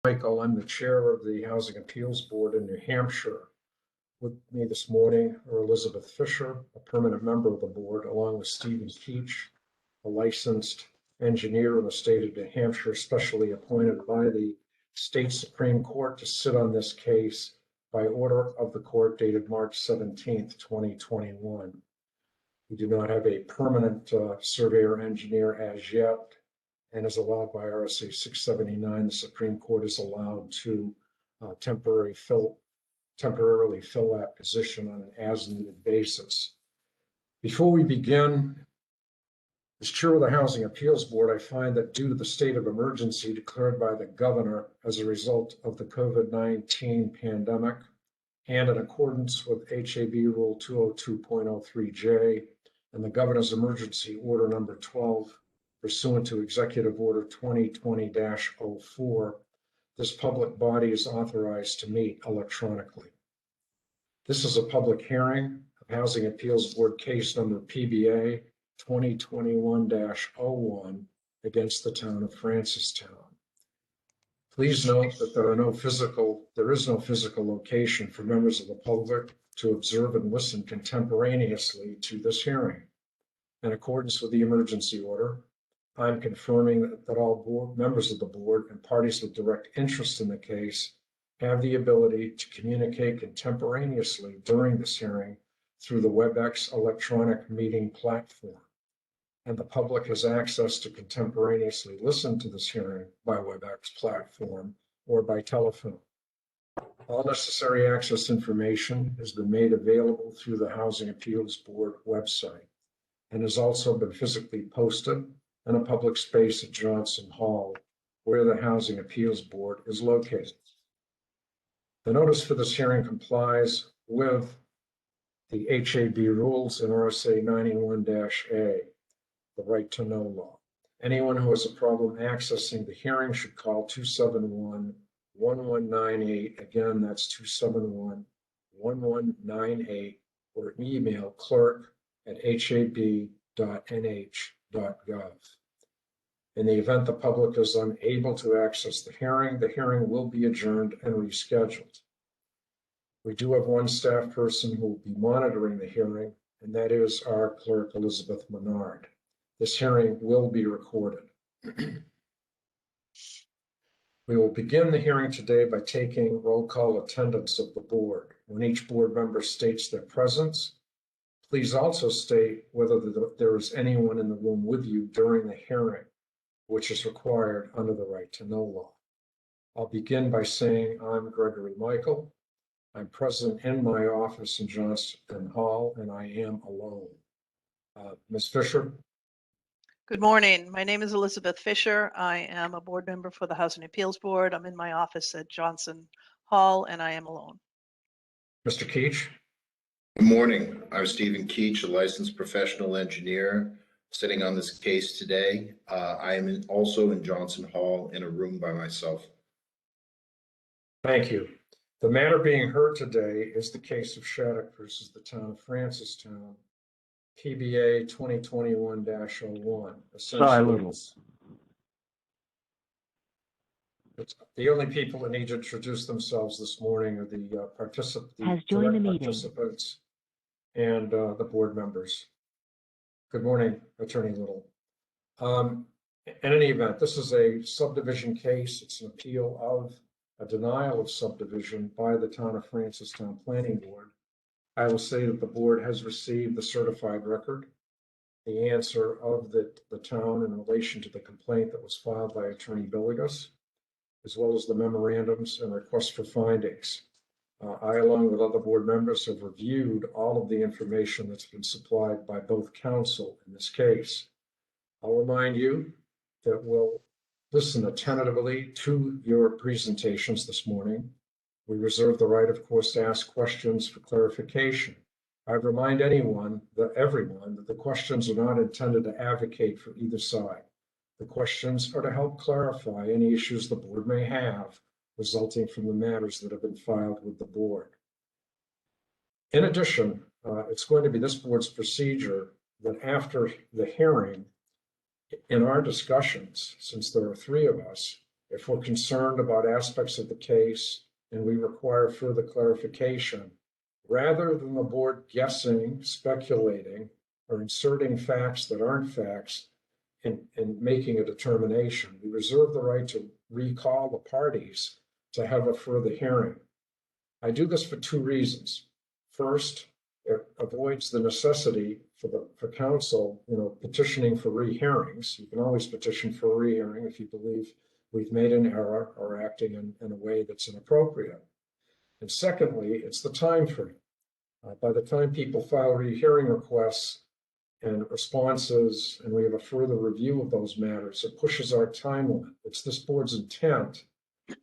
Michael, I'm the chair of the Housing Appeals Board in New Hampshire. With me this morning are Elizabeth Fisher, a permanent member of the board, along with Stephen Keach, a licensed engineer in the state of New Hampshire, specially appointed by the state Supreme Court to sit on this case by order of the court dated March 17th, 2021. We do not have a permanent surveyor engineer as yet, and as allowed by RSA 679, the Supreme Court is allowed to temporarily fill that position on an as-needed basis. Before we begin, as chair of the Housing Appeals Board, I find that due to the state of emergency declared by the governor as a result of the COVID-19 pandemic, and in accordance with HAB Rule 202.03J and the governor's emergency order number 12, pursuant to Executive Order 2020-04, this public body is authorized to meet electronically. This is a public hearing of Housing Appeals Board case number PBA 2021-01 against the town of Francestown. Please note that there is no physical location for members of the public to observe and listen contemporaneously to this hearing. In accordance with the emergency order, I'm confirming that all members of the board and parties with direct interest in the case have the ability to communicate contemporaneously during this hearing through the WebEx electronic meeting platform. And the public has access to contemporaneously listen to this hearing by WebEx platform or by telephone. All necessary access information has been made available through the Housing Appeals Board website and has also been physically posted in a public space at Johnson Hall, where the Housing Appeals Board is located. The notice for this hearing complies with the HAB rules in RSA 91-A, the right to know law. Anyone who has a problem accessing the hearing should call 271-1198. Again, that's 271-1198, or email clerk@hab.nh.gov. In the event the public is unable to access the hearing will be adjourned and rescheduled. We do have one staff person who will be monitoring the hearing, and that is our clerk, Elizabeth Menard. This hearing will be recorded. We will begin the hearing today by taking roll call attendance of the board. When each board member states their presence, please also state whether there is anyone in the room with you during the hearing, which is required under the right to know law. I'll begin by saying I'm Gregory Michael. I'm present in my office in Johnston Hall, and I am alone. Ms. Fisher? Good morning. My name is Elizabeth Fisher. I am a board member for the Housing Appeals Board. I'm in my office at Johnson Hall, and I am alone. Mr. Keach? Good morning. I'm Stephen Keach, a licensed professional engineer sitting on this case today. I am also in Johnson Hall in a room by myself. Thank you. The matter being heard today is the case of Shattuck versus the town of Francestown, PBA 2021-01. Silence. The only people that need to introduce themselves this morning are the participants and the board members. Good morning, Attorney Little. In any event, this is a subdivision case. It's an appeal of a denial of subdivision by the town of Francestown Planning Board. I will say that the board has received the certified record, the answer of the town in relation to the complaint that was filed by Attorney Billigus, as well as the memorandums and requests for findings. I, along with other board members, have reviewed all of the information that's been supplied by both counsel in this case. I'll remind you that we'll listen attentively to your presentations this morning. We reserve the right, of course, to ask questions for clarification. I remind everyone that the questions are not intended to advocate for either side. The questions are to help clarify any issues the board may have resulting from the matters that have been filed with the board. In addition, it's going to be this board's procedure that after the hearing, in our discussions, since there are three of us, If we're concerned about aspects of the case and we require further clarification, rather than the board guessing, speculating, or inserting facts that aren't facts in making a determination, we reserve the right to recall the parties to have a further hearing. I do this for two reasons. First, it avoids the necessity for counsel, petitioning for rehearings. You can always petition for a rehearing if you believe we've made an error or acting in a way that's inappropriate. And secondly, it's the time frame. By the time people file rehearing requests and responses, and we have a further review of those matters, it pushes our time limit. It's this board's intent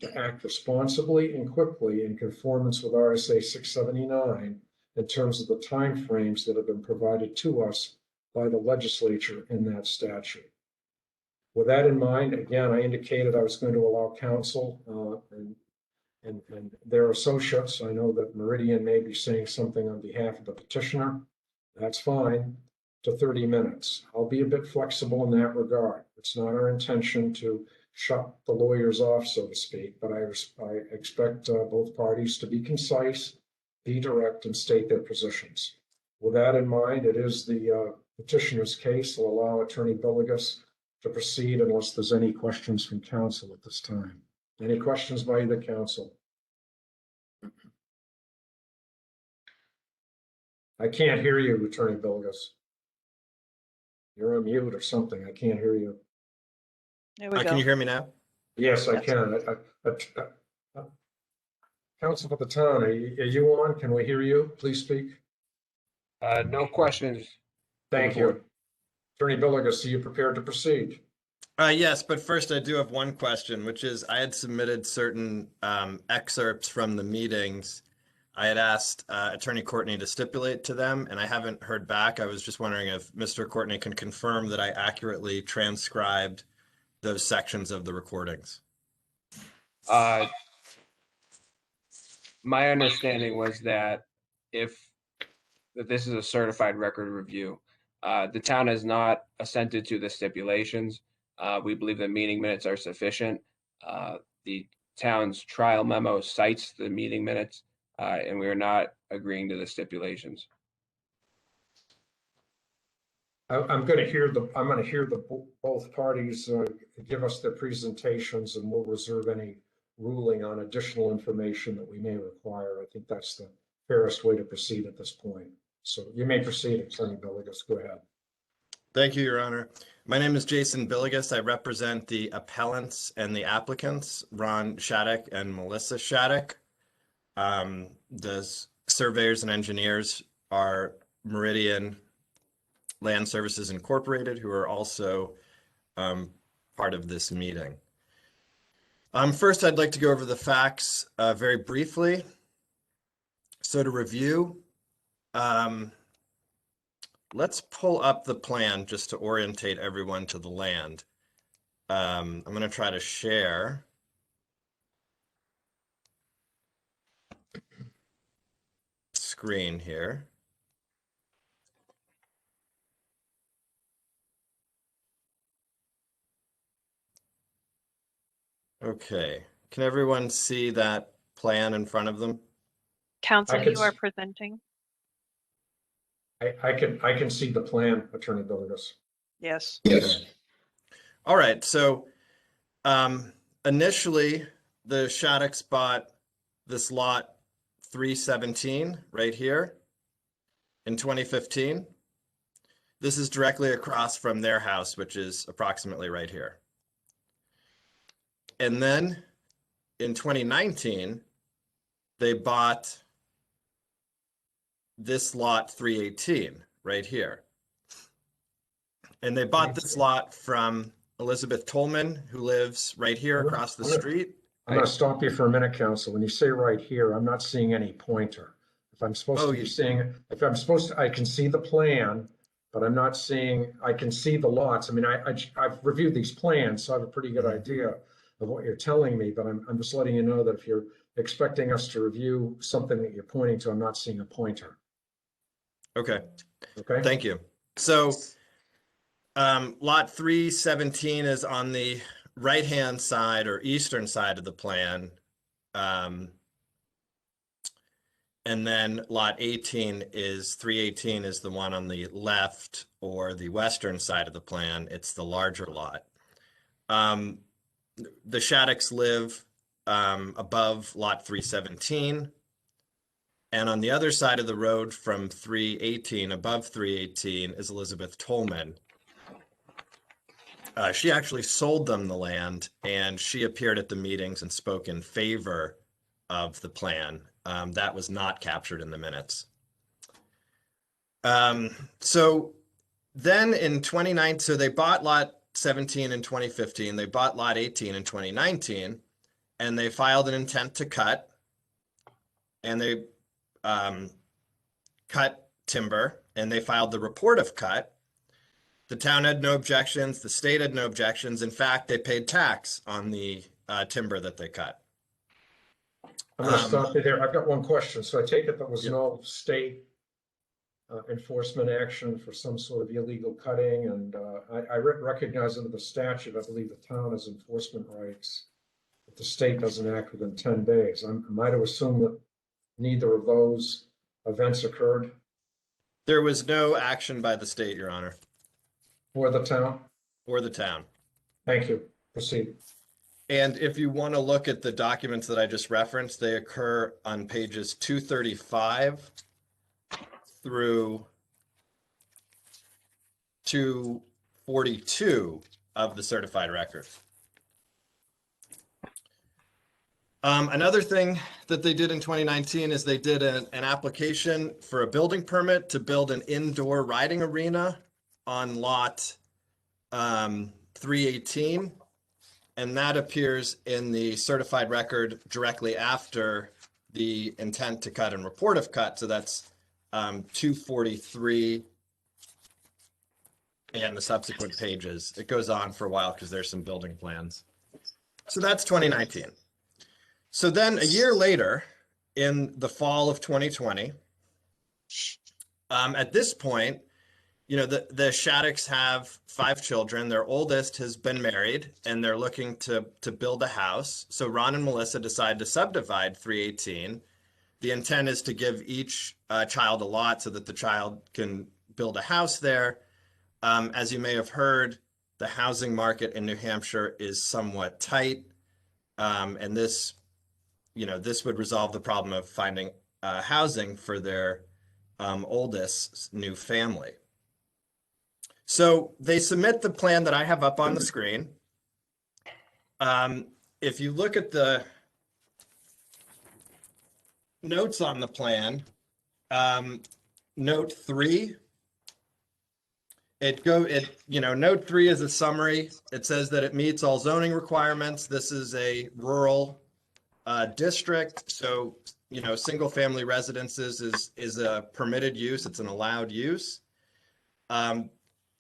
to act responsibly and quickly in conformance with RSA 679 in terms of the timeframes that have been provided to us by the legislature in that statute. With that in mind, again, I indicated I was going to allow counsel and their associates. I know that Meridian may be saying something on behalf of the petitioner. That's fine, to 30 minutes. I'll be a bit flexible in that regard. It's not our intention to shut the lawyers off, so to speak, but I expect both parties to be concise, be direct, and state their positions. With that in mind, it is the petitioner's case. I'll allow Attorney Billigas to proceed unless there's any questions from counsel at this time. Any questions by the counsel? I can't hear you, Attorney Billigas. You're on mute or something. I can't hear you. There we go. Can you hear me now? Yes, I Yes. can. Counsel for the town, are you on? Can we hear you? Please speak. No questions. Thank you. Attorney Billigas, are you prepared to proceed? Yes, but first I do have one question, which is I had submitted certain excerpts from the meetings. I had asked Attorney Courtney to stipulate to them, and I haven't heard back. I was just wondering if Mr. Courtney can confirm that I accurately transcribed those sections of the recordings. My understanding was that that this is a certified record review. The town has not assented to the stipulations. We believe the meeting minutes are sufficient. The town's trial memo cites the meeting minutes, and we are not agreeing to the stipulations. I'm going to hear both parties give us their presentations, and we'll reserve any ruling on additional information that we may require. I think that's the fairest way to proceed at this point. So you may proceed, Attorney Billigas. Go ahead. Thank you, Your Honor. My name is Jason Billigas. I represent the appellants and the applicants, Ron Shattuck and Melissa Shattuck. The surveyors and engineers are Meridian Land Services Incorporated, who are also part of this meeting. First, I'd like to go over the facts very briefly. So to review, let's pull up the plan just to orientate everyone to the land. I'm going to try to share. Screen here. Okay, can everyone see that plan in front of them? Counsel, could you are s- presenting? I can see the plan, Attorney Billigas. Yes. Yes. All right, so initially the Shattocks bought this lot 317 right here in 2015. This is directly across from their house, which is approximately right here. And then in 2019, they bought this lot 318 right here. And they bought this lot from Elizabeth Tolman, who lives right here across the street. I'm going to stop you for a minute, counsel. When you say right here, I'm not seeing any pointer. If I'm supposed to be seeing, I can see the plan, but I'm not seeing, I can see the lots. I mean, I've reviewed these plans, so I have a pretty good idea of what you're telling me, but I'm just letting you know that if you're expecting us to review something that you're pointing to, I'm not seeing a pointer. Okay. Okay. Thank you. So lot 317 is on the right-hand side or eastern side of the plan. And then lot 18 is 318 is the one on the left or the western side of the plan. It's the larger lot. The Shattocks live above lot 317. And on the other side of the road from 318, above 318, is Elizabeth Tolman. She actually sold them the land, and she appeared at the meetings and spoke in favor of the plan. That was not captured in the minutes. So then in 2019, so they bought lot 17 in 2015, they bought lot 18 in 2019, and they filed an intent to cut, and they cut timber, and they filed the report of cut. The town had no objections. The state had no objections. In fact, they paid tax on the timber that they cut. I'm going to stop you there. I've got one question. So I take it there was Yep. no state enforcement action for some sort of illegal cutting, and I recognize under the statute, I believe the town has enforcement rights if the state doesn't act within 10 days. Am I to assume that neither of those events occurred There was no action by the state, Your Honor, for the town? or the town. Thank you. Proceed. And if you want to look at the documents that I just referenced, they occur on pages 235 through 242 of the certified record. Another thing that they did in 2019 is they did an application for a building permit to build an indoor riding arena on lot 318. And that appears in the certified record directly after the intent to cut and report of cut. So that's 243 and the subsequent pages. It goes on for a while because there's some building plans. So that's 2019. So then a year later, in the fall of 2020, at this point, you know, the Shattocks have 5 children. Their oldest has been married and they're looking to build a house. So Ron and Melissa decide to subdivide 318. The intent is to give each child a lot so that the child can build a house there. As you may have heard, the housing market in New Hampshire is somewhat tight. And this, you know, this would resolve the problem of finding housing for their oldest new family. So they submit the plan that I have up on the screen. If you look at the notes on the plan, note 3, note 3 is a summary. It says that it meets all zoning requirements. This is a rural district. So, you know, single family residences is a permitted use. It's an allowed use.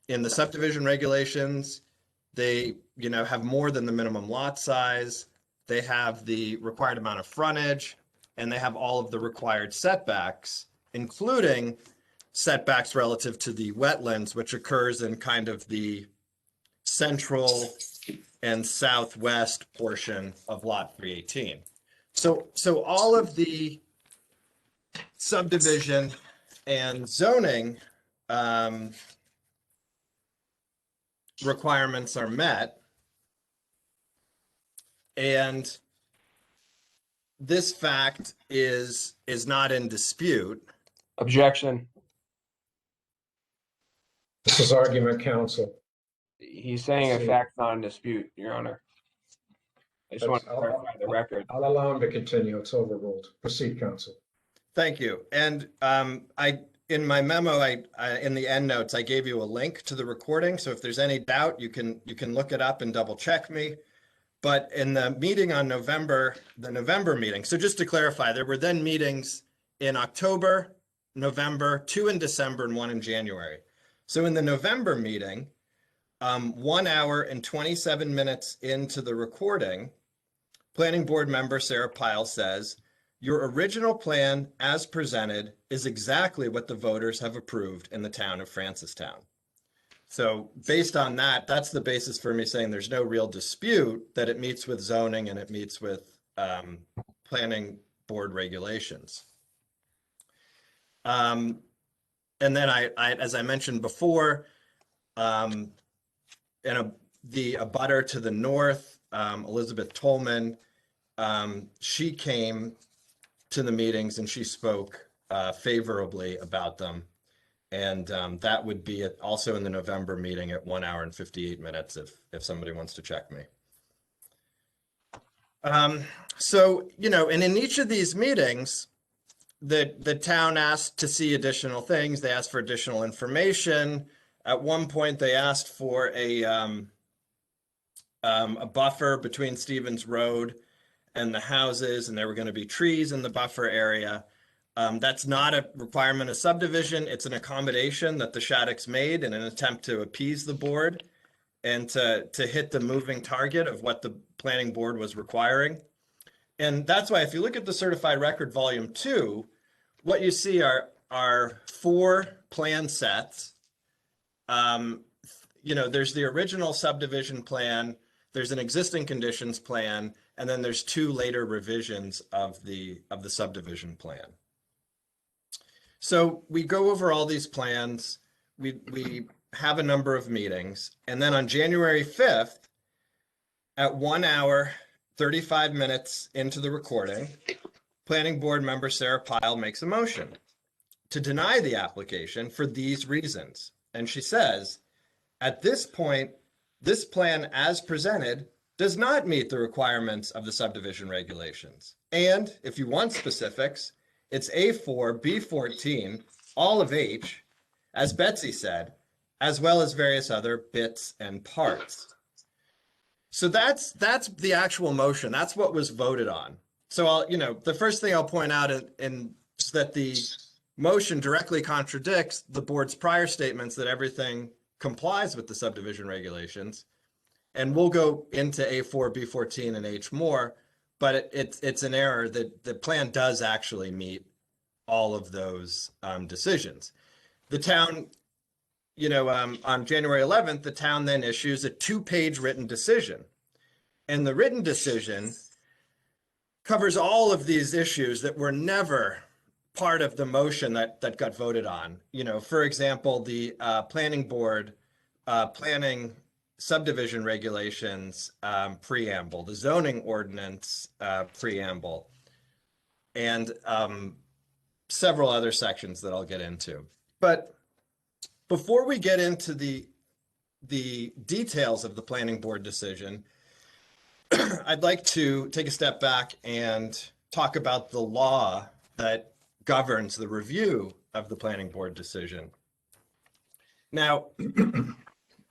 In the subdivision regulations, they, you know, have more than the minimum lot size. They have the required amount of frontage, and they have all of the required setbacks, including setbacks relative to the wetlands, which occurs in kind of the central and southwest portion of lot 318. So all of the subdivision and zoning requirements are met, and this fact is not in dispute. Objection. This is argument, counsel. He's saying a fact not in dispute, Your Honor. I just want to clarify the record. I'll allow him to continue. It's overruled. Proceed, counsel. Thank you. And in my memo, in the end notes, I gave you a link to the recording. So if there's any doubt, you can look it up and double check me. But in the meeting on the November meeting, so just to clarify, there were then meetings in October, November, 2 in December, and 1 in January. So in the November meeting, 1 hour and 27 minutes into the recording, Planning Board member Sarah Pyle says, "Your original plan as presented is exactly what the voters have approved in the town of Francestown." So based on that, that's the basis for me saying there's no real dispute that it meets with zoning and it meets with planning board regulations. And then as I mentioned before, the abutter to the north, Elizabeth Tolman, she came to the meetings and she spoke favorably about them. And that would be also in the November meeting at 1 hour and 58 minutes if somebody wants to check me. So, and in each of these meetings, the town asked to see additional things. They asked for additional information. At one point, they asked for a buffer between Stevens Road and the houses, and there were going to be trees in the buffer area. That's not a requirement of subdivision. It's an accommodation that the Shattocks made in an attempt to appease the board and to hit the moving target of what the planning board was requiring. And that's why if you look at the certified record volume 2, what you see are 4 plan sets. There's the original subdivision plan, there's an existing conditions plan, and then there's 2 later revisions of the subdivision plan. So we go over all these plans, we have a number of meetings, and then on January 5th, at 1 hour, 35 minutes into the recording, planning board member Sarah Pyle makes a motion to deny the application for these reasons. And she says, at this point, this plan as presented does not meet the requirements of the subdivision regulations. And if you want specifics, it's A4, B14, all of H, as Betsy said, as well as various other bits and parts. So that's the actual motion. That's what was voted on. So the first thing I'll point out is that the motion directly contradicts the board's prior statements that everything complies with the subdivision regulations. And we'll go into A4, B14, and H more, but it's an error that the plan does actually meet all of those decisions. The town, on January 11th, the town then issues a 2-page written decision. And the written decision covers all of these issues that were never part of the motion that got voted on. For example, the planning board planning subdivision regulations preamble, the zoning ordinance preamble, and several other sections that I'll get into. But before we get into the details of the planning board decision, I'd like to take a step back and talk about the law that governs the review of the planning board decision. Now,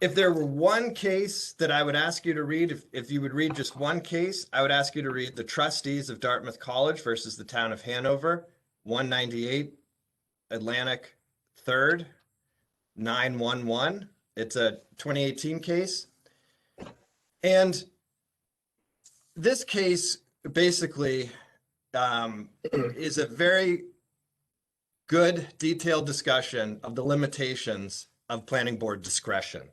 if there were one case that I would ask you to read, if you would read just one case, I would ask you to read the Trustees of Dartmouth College versus the Town of Hanover, 198 Atlantic 3rd, 911. It's a 2018 case. And this case basically is a very good detailed discussion of the limitations of planning board discretion.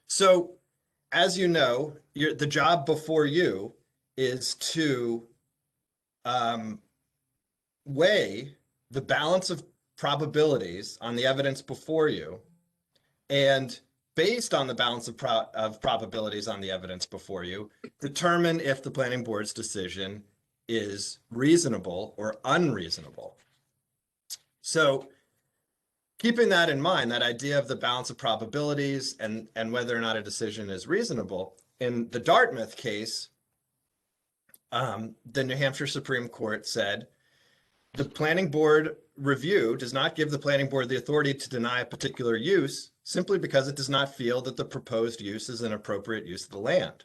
So, as you know, the job before you is to weigh the balance of probabilities on the evidence before you, and based on the balance of probabilities on the evidence before you, determine if the planning board's decision is reasonable or unreasonable. So, keeping that in mind, that idea of the balance of probabilities and whether or not a decision is reasonable, in the Dartmouth case, the New Hampshire Supreme Court said, the planning board review does not give the planning board the authority to deny a particular use simply because it does not feel that the proposed use is an appropriate use of the land.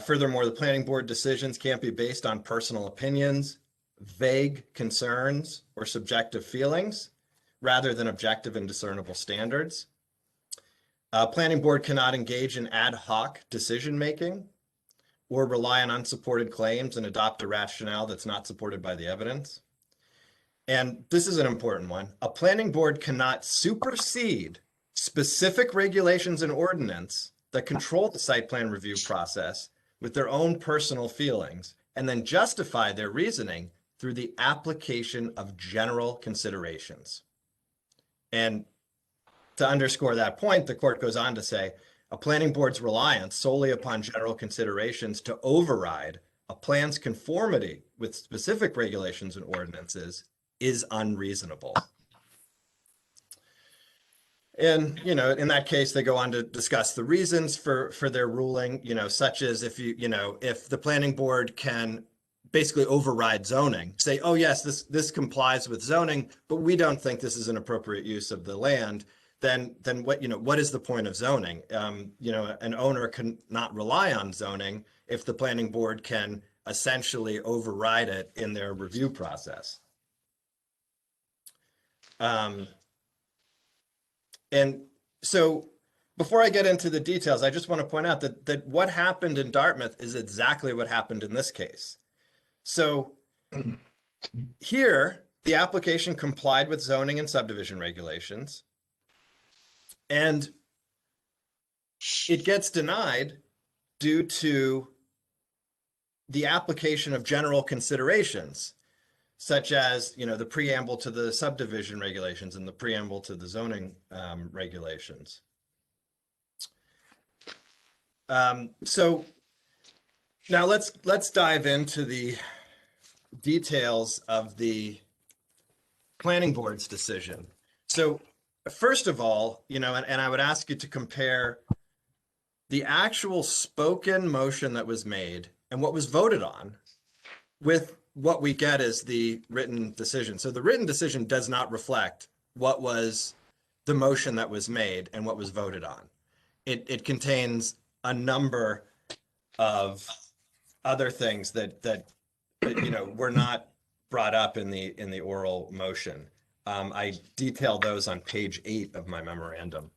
Furthermore, the planning board decisions can't be based on personal opinions, vague concerns, or subjective feelings, rather than objective and discernible standards. Planning board cannot engage in ad hoc decision-making or rely on unsupported claims and adopt a rationale that's not supported by the evidence. And this is an important one. A planning board cannot supersede specific regulations and ordinance that control the site plan review process with their own personal feelings, and then justify their reasoning through the application of general considerations. And to underscore that point, the court goes on to say, a planning board's reliance solely upon general considerations to override a plan's conformity with specific regulations and ordinances is unreasonable. And, in that case, they go on to discuss the reasons for their ruling, such as if if the planning board can basically override zoning, say, oh, yes, this complies with zoning, but we don't think this is an appropriate use of the land, then what is the point of zoning? An owner can not rely on zoning if the planning board can essentially override it in their review process. And so before I get into the details, I just want to point out that what happened in Dartmouth is exactly what happened in this case. So here, the application complied with zoning and subdivision regulations, and it gets denied due to the application of general considerations, such as, the preamble to the subdivision regulations and the preamble to the zoning regulations. So now let's dive into the details of the planning board's decision. So first of all, and I would ask you to compare the actual spoken motion that was made and what was voted on with what we get as the written decision. So the written decision does not reflect what was the motion that was made and what was voted on. It contains a number of other things that were not brought up in the oral motion. I detail those on page 8 of my memorandum.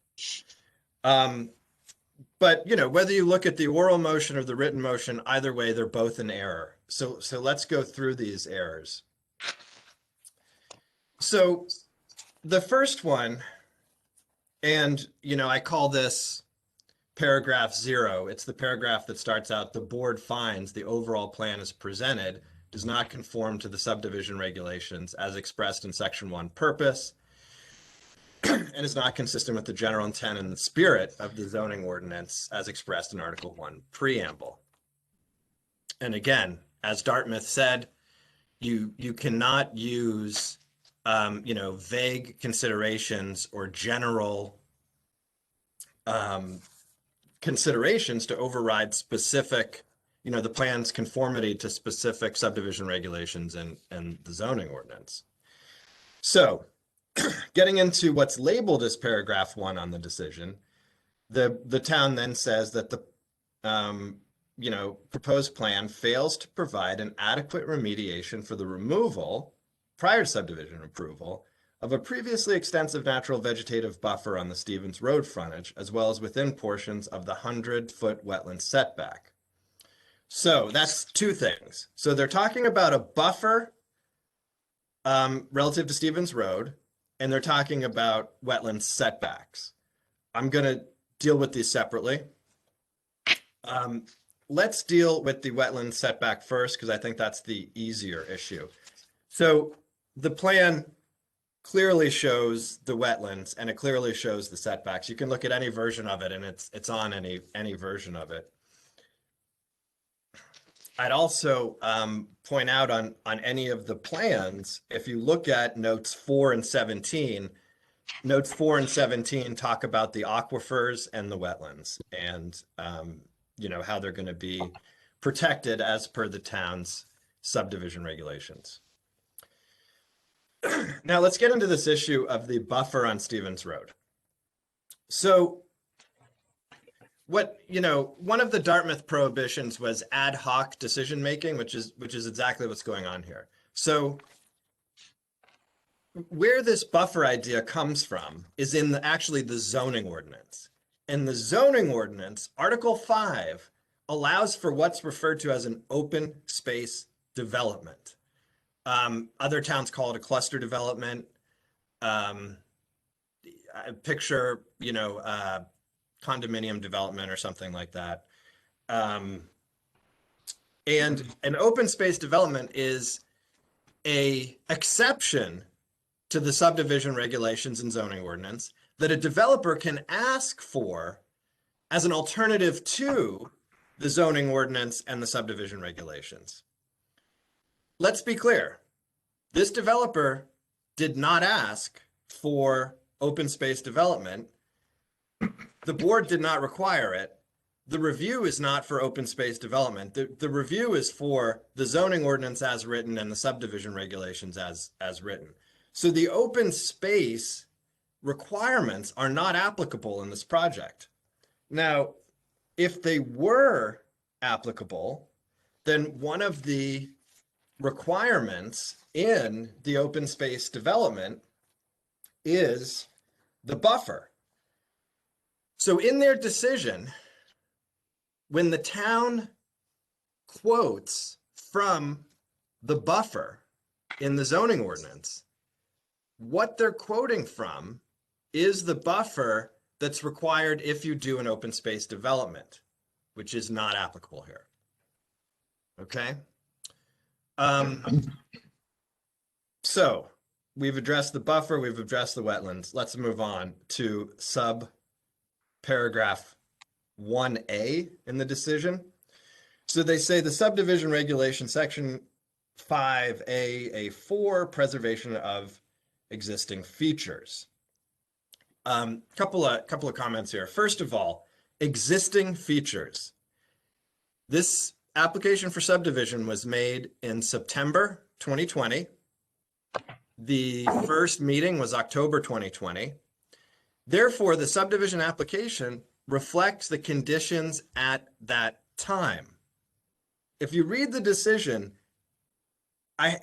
But whether you look at the oral motion or the written motion, either way, they're both in error. So let's go through these errors. So the first one, and I call this paragraph 0. It's the paragraph that starts out, the board finds the overall plan as presented does not conform to the subdivision regulations as expressed in section 1 purpose and is not consistent with the general intent and the spirit of the zoning ordinance as expressed in Article 1 preamble. And again, as Dartmouth said, you cannot use vague considerations or general considerations to override specific, the plan's conformity to specific subdivision regulations and the zoning ordinance. So getting into what's labeled as paragraph 1 on the decision, the town then says that the proposed plan fails to provide an adequate remediation for the removal prior to subdivision approval of a previously extensive natural vegetative buffer on the Stevens Road frontage, as well as within portions of the 100-foot wetland setback. So that's two things. So they're talking about a buffer relative to Stevens Road, and they're talking about wetland setbacks. I'm going to deal with these separately. Let's deal with the wetland setback first, because I think that's the easier issue. So the plan clearly shows the wetlands and it clearly shows the setbacks. You can look at any version of it and it's on any version of it. I'd also point out on any of the plans, if you look at notes 4 and 17, notes 4 and 17 talk about the aquifers and the wetlands and how they're going to be protected as per the town's subdivision regulations. Now let's get into this issue of the buffer on Stevens Road. So one of the Dartmouth prohibitions was ad hoc decision making, which is exactly what's going on here. So where this buffer idea comes from is in actually the zoning ordinance. And the zoning ordinance, Article 5, allows for what's referred to as an open space development. Other towns call it a cluster development. picture, condominium development or something like that. And an open space development is a exception to the subdivision regulations and zoning ordinance that a developer can ask for as an alternative to the zoning ordinance and the subdivision regulations. Let's be clear. This developer did not ask for open space development. The board did not require it. The review is not for open space development. The review is for the zoning ordinance as written and the subdivision regulations as written. So the open space requirements are not applicable in this project. Now, if they were applicable, then one of the requirements in the open space development is the buffer. So in their decision, when the town quotes from the buffer in the zoning ordinance, what they're quoting from is the buffer that's required if you do an open space development, which is not applicable here. Okay. So we've addressed the buffer, we've addressed the wetlands. Let's move on to paragraph 1A in the decision. So they say the subdivision regulation section 5A, A4, preservation of existing features. Couple of comments here. First of all, existing features. This application for subdivision was made in September 2020. The first meeting was October 2020. Therefore, the subdivision application reflects the conditions at that time. If you read the decision,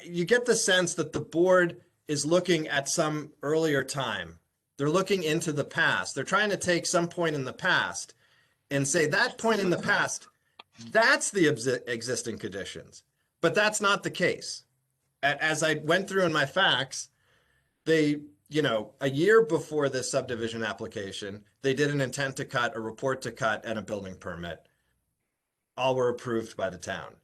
you get the sense that the board is looking at some earlier time. They're looking into the past. They're trying to take some point in the past and say that point in the past, that's the existing conditions. But that's not the case. As I went through in my facts, they, a year before this subdivision application, they did an intent to cut, a report to cut, and a building permit. All were approved by the town.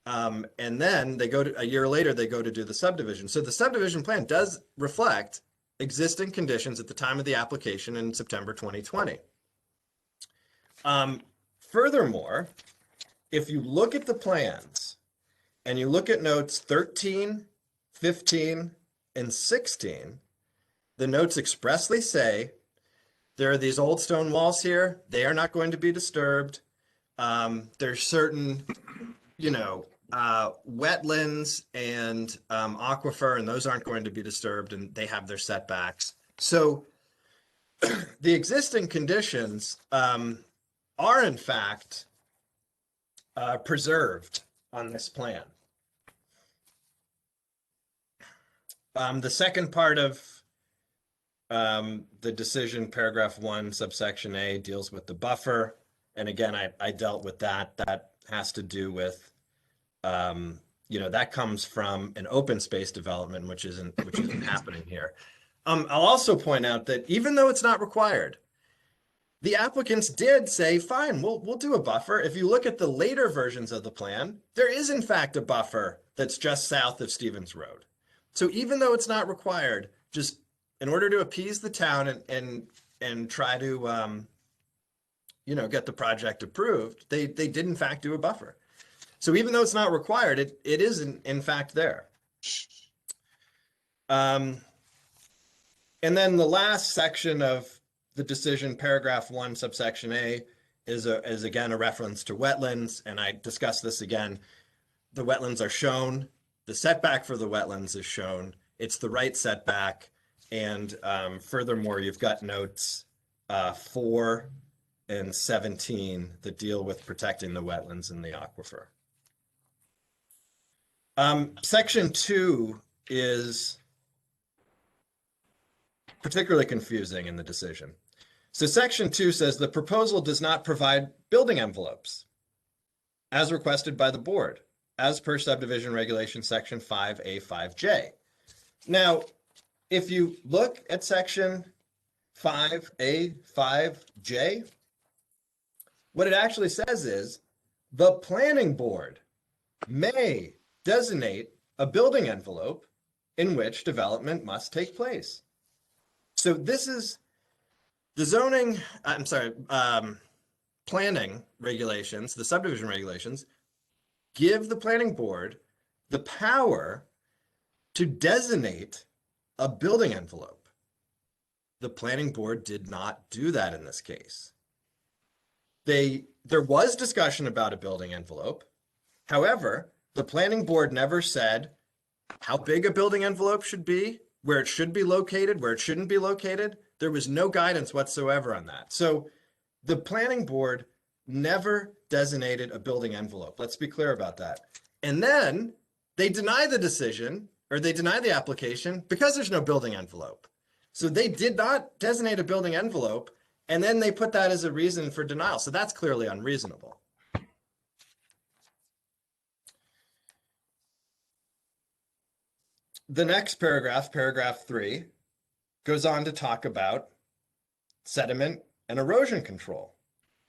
And then a year later, they go to do the subdivision. So the subdivision plan does reflect existing conditions at the time of the application in September 2020. Furthermore, if you look at the plans and you look at notes 13, 15, and 16, the notes expressly say there are these old stone walls here. They are not going to be disturbed. There's certain, wetlands and aquifer, and those aren't going to be disturbed, and they have their setbacks. So the existing conditions are in fact preserved on this plan. The second part of the decision, paragraph 1, subsection A, deals with the buffer. And again, I dealt with that. That has to do with, that comes from an open space development, which isn't happening here. I'll also point out that even though it's not required, the applicants did say, fine, we'll do a buffer. If you look at the later versions of the plan, there is in fact a buffer that's just south of Stevens Road. So even though it's not required, just in order to appease the town and try to get the project approved, they did in fact do a buffer. So even though it's not required, it is in fact there. And then the last section of the decision, paragraph 1, subsection A, is again a reference to wetlands, and I discussed this again. The wetlands are shown. The setback for the wetlands is shown. It's the right setback, and furthermore, you've got notes 4 and 17 that deal with protecting the wetlands and the aquifer. Section 2 is particularly confusing in the decision. So section 2 says the proposal does not provide building envelopes as requested by the board, as per subdivision regulation section 5A, 5J. Now, if you look at section 5A, 5J, what it actually says is the planning board may designate a building envelope in which development must take place. So this is the planning regulations, the subdivision regulations, give the planning board the power to designate a building envelope. The planning board did not do that in this case. There was discussion about a building envelope. However, the planning board never said how big a building envelope should be, where it should be located, where it shouldn't be located. There was no guidance whatsoever on that. So the planning board never designated a building envelope. Let's be clear about that. And then they deny the decision, or they deny the application because there's no building envelope. So they did not designate a building envelope, and then they put that as a reason for denial. So that's clearly unreasonable. The next paragraph, paragraph 3, goes on to talk about sediment and erosion control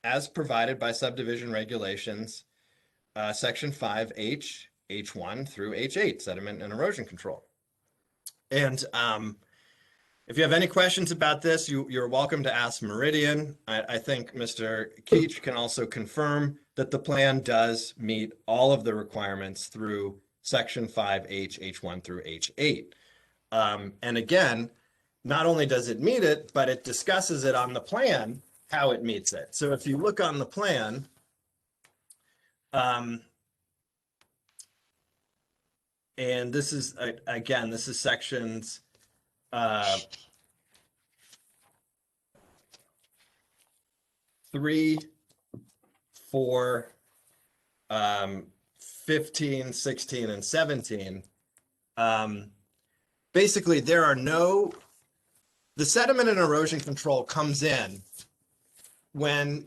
as provided by subdivision regulations, section 5H, H1 through H8, sediment and erosion control. And if you have any questions about this, you're welcome to ask Meridian. I think Mr. Keach can also confirm that the plan does meet all of the requirements through section 5H, H1 through H8. And again, not only does it meet it, but it discusses it on the plan, how it meets it. So if you look on the plan, and this is, again, this is sections 3, 4, 15, 16, and 17. Basically, the sediment and erosion control comes in when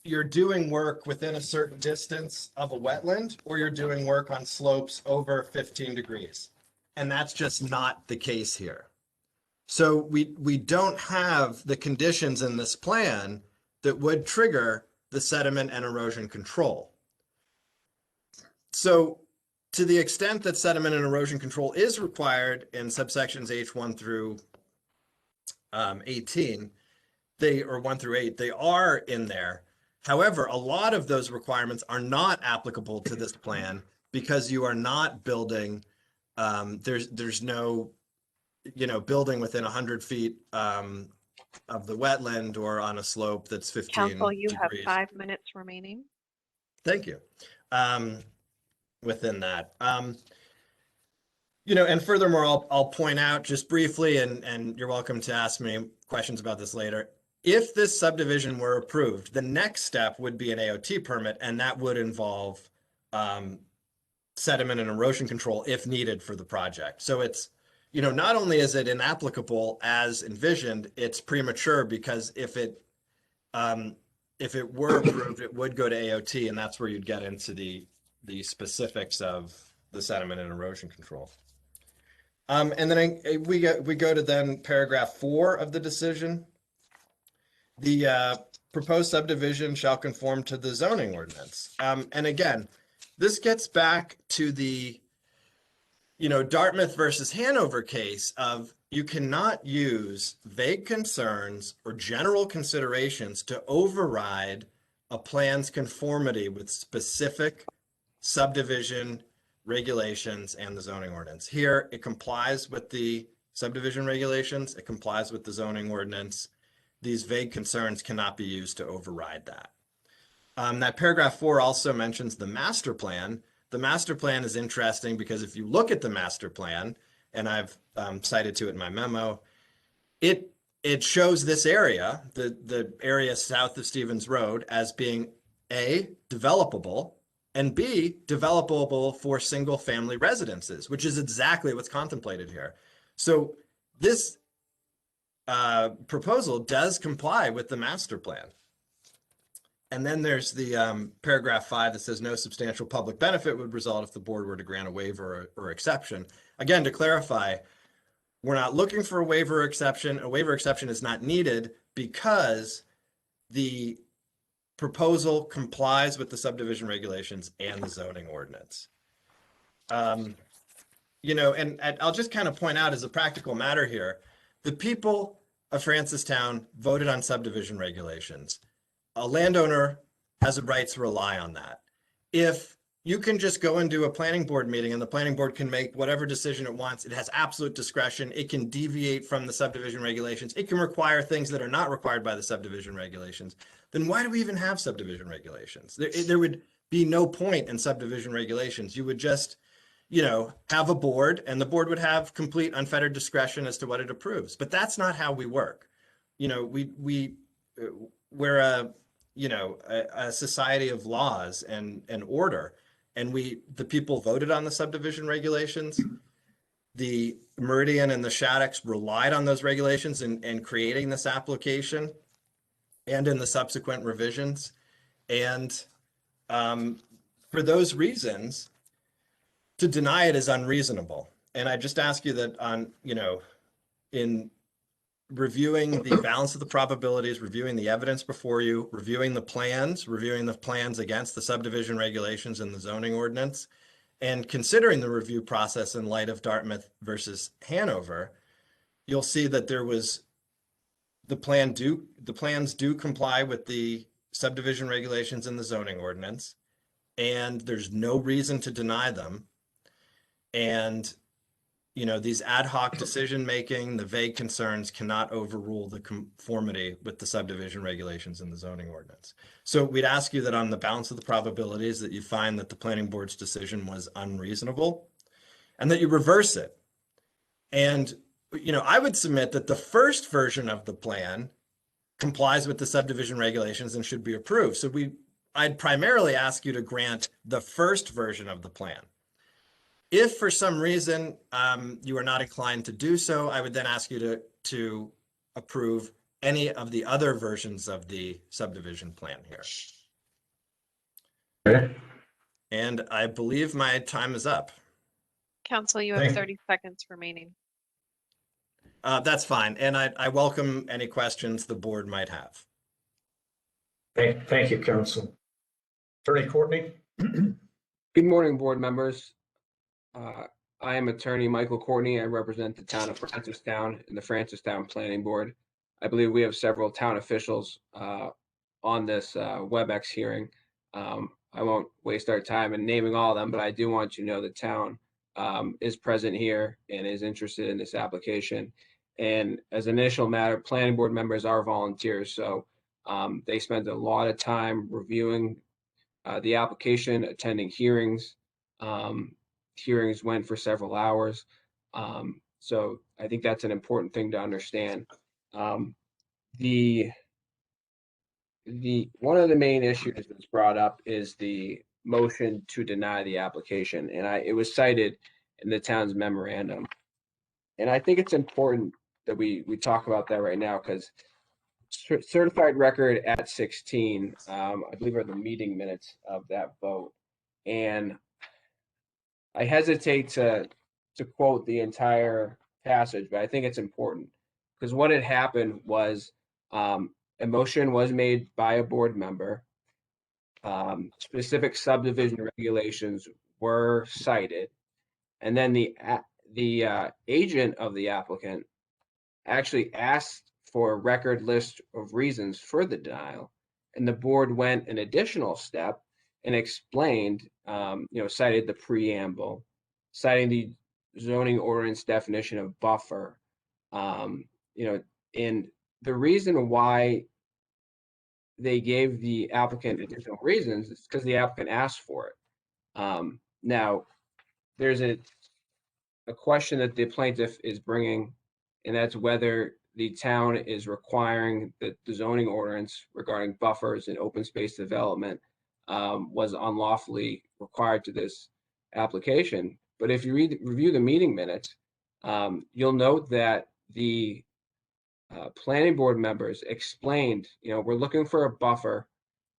you're doing work within a certain distance of a wetland, or you're doing work on slopes over 15 degrees. And that's just not the case here. So we don't have the conditions in this plan that would trigger the sediment and erosion control. So to the extent that sediment and erosion control is required in subsections H1 through 18, or 1 through 8, they are in there. However, a lot of those requirements are not applicable to this plan because you are not building, there's no, building within 100 feet of the wetland or on a slope that's 15 Council, you have degrees. 5 minutes remaining. Thank you. Within that, and furthermore, I'll point out just briefly, and you're welcome to ask me questions about this later. If this subdivision were approved, the next step would be an AOT permit, and that would involve sediment and erosion control if needed for the project. So it's, not only is it inapplicable as envisioned, it's premature because if it were approved, it would go to AOT, and that's where you'd get into the specifics of the sediment and erosion control. And then we go to then paragraph 4 of the decision. The proposed subdivision shall conform to the zoning ordinance. And again, this gets back to the, Dartmouth versus Hanover case of you cannot use vague concerns or general considerations to override a plan's conformity with specific subdivision regulations and the zoning ordinance. Here, it complies with the subdivision regulations. It complies with the zoning ordinance. These vague concerns cannot be used to override that. That paragraph 4 also mentions the master plan. The master plan is interesting because if you look at the master plan, and I've cited to it in my memo, it shows this area, the area south of Stevens Road, as being A, developable, and B, developable for single family residences, which is exactly what's contemplated here. So this proposal does comply with the master plan. And then there's the paragraph 5 that says no substantial public benefit would result if the board were to grant a waiver or exception. Again, to clarify, we're not looking for a waiver exception. A waiver exception is not needed because the proposal complies with the subdivision regulations and the zoning ordinance. You know, and I'll just kind of point out as a practical matter here, the people of Francestown voted on subdivision regulations. A landowner has a right to rely on that. If you can just go and do a planning board meeting and the planning board can make whatever decision it wants, it has absolute discretion, it can deviate from the subdivision regulations, it can require things that are not required by the subdivision regulations, then why do we even have subdivision regulations? There would be no point in subdivision regulations. You would just, you know, have a board and the board would have complete unfettered discretion as to what it approves. But that's not how we work. You know, we're a society of laws and order, and the people voted on the subdivision regulations. The Meridian and the Shattocks relied on those regulations in creating this application and in the subsequent revisions. And for those reasons, to deny it is unreasonable. And I just ask you that on, you know, in reviewing the balance of the probabilities, reviewing the evidence before you, reviewing the plans against the subdivision regulations and the zoning ordinance, and considering the review process in light of Dartmouth versus Hanover, you'll see that the plans do comply with the subdivision regulations and the zoning ordinance, and there's no reason to deny them. And, you know, these ad hoc decision-making, the vague concerns cannot overrule the conformity with the subdivision regulations and the zoning ordinance. So we'd ask you that on the balance of the probabilities that you find that the planning board's decision was unreasonable and that you reverse it. And, you know, I would submit that the first version of the plan complies with the subdivision regulations and should be approved. So I'd primarily ask you to grant the first version of the plan. If for some reason you are not inclined to do so, I would then ask you to approve any of the other versions of the subdivision plan here. Okay. And I believe my time is up. Council, you have Thank- 30 seconds remaining. That's fine. And I welcome any questions the board might have. Thank you, Council. Attorney Courtney? Good morning, board members. I am attorney Michael Courtney. I represent the town of Francestown and the Francestown Planning Board. I believe we have several town officials on this WebEx hearing. I won't waste our time in naming all of them, but I do want you to know the town is present here and is interested in this application. And as an initial matter, planning board members are volunteers, so they spend a lot of time reviewing the application, attending hearings. Hearings went for several hours. So I think that's an important thing to understand. The one of the main issues that's brought up is the motion to deny the application, and it was cited in the town's memorandum. And I think it's important that we talk about that right now, because certified record at 16, I believe, are the meeting minutes of that vote. And I hesitate to quote the entire passage, but I think it's important, because what had happened was a motion was made by a board member. Specific subdivision regulations were cited, and then the agent of the applicant actually asked for a record list of reasons for the denial, and the board went an additional step and explained, cited the preamble, citing the zoning ordinance definition of buffer, and the reason why they gave the applicant additional reasons is because the applicant asked for it. Now, there's a question that the plaintiff is bringing, and that's whether the town is requiring that the zoning ordinance regarding buffers and open space development was unlawfully required to this application. But if you review the meeting minutes, you'll note that the planning board members explained, we're looking for a buffer,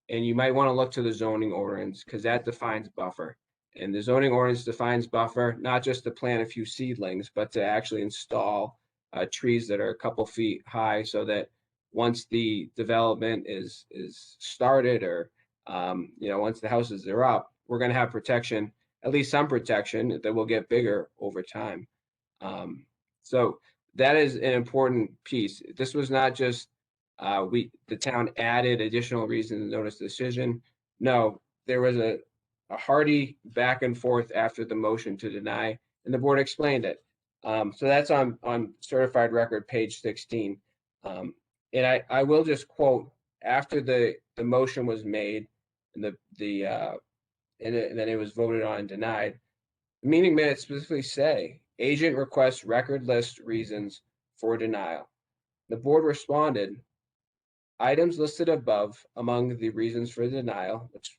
and you might want to look to the zoning ordinance because that defines buffer. And the zoning ordinance defines buffer, not just to plant a few seedlings, but to actually install trees that are a couple feet high so that once the development is started or once the houses are up, we're going to have protection, at least some protection that will get bigger over time. So that is an important piece. This was not just the town added additional reasons in the notice of decision. No, there was a hearty back and forth after the motion to deny, and the board explained it. So that's on certified record, page 16. And I will just quote, after the motion was made and and then it was voted on and denied, the meeting minutes specifically say, agent requests record list reasons for denial. The board responded, items listed above among the reasons for denial, which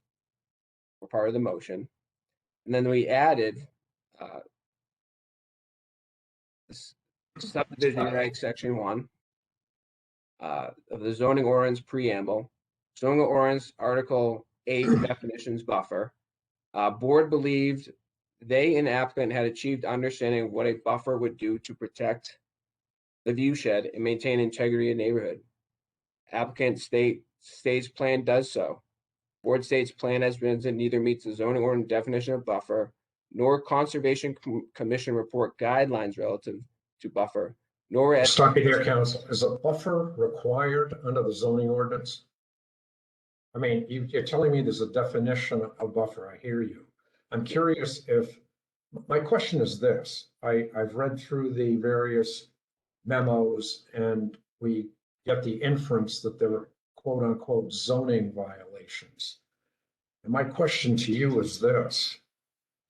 were part of the motion. And then we added subdivision reg section 1 of the zoning ordinance preamble, zoning ordinance article 8 definitions buffer. Board believed they and applicant had achieved understanding of what a buffer would do to protect the view shed and maintain integrity of neighborhood. Applicant states plan does so. Board states plan as presented neither meets the zoning ordinance definition of buffer, nor Conservation Commission report guidelines relative to buffer, nor Stop you here, counsel. Is a buffer required under the zoning ordinance? I mean, you're telling me there's a definition of buffer. I hear you. I'm curious if, my question is this. I've read through the various memos and we get the inference that they're quote unquote zoning violations. And my question to you is this.